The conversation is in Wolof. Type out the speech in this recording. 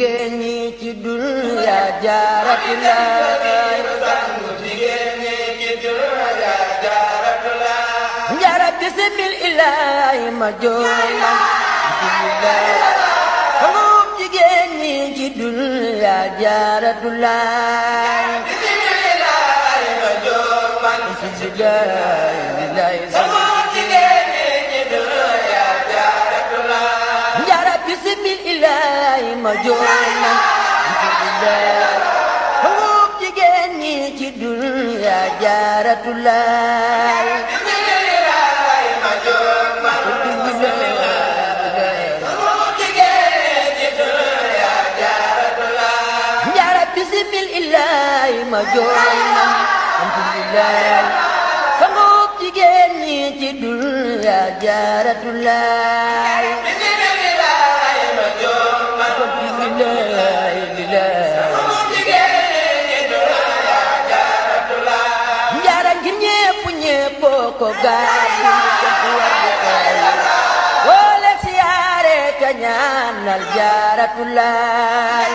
jigéen ñi ci dunya jaaratulaay njara bisimil ilaahi ma jooy xamum jigéen ñi ci dunya jaaratulaay njara bisimil ilaahi ma jooy xamum jigéen ñi ci dunya jaaratulaay bisimil ilaahi ma jooy alhamdulilah sangub jigéen ñi ci dunya jaaratulaay bisimil ilaahi ma jooy alhamdulilah sangub jigéen ñi ci dunya jaaratulaay njaara ngir ñépp ñépp ko gàddu wala siyaare ka ñaanal jaaratulaay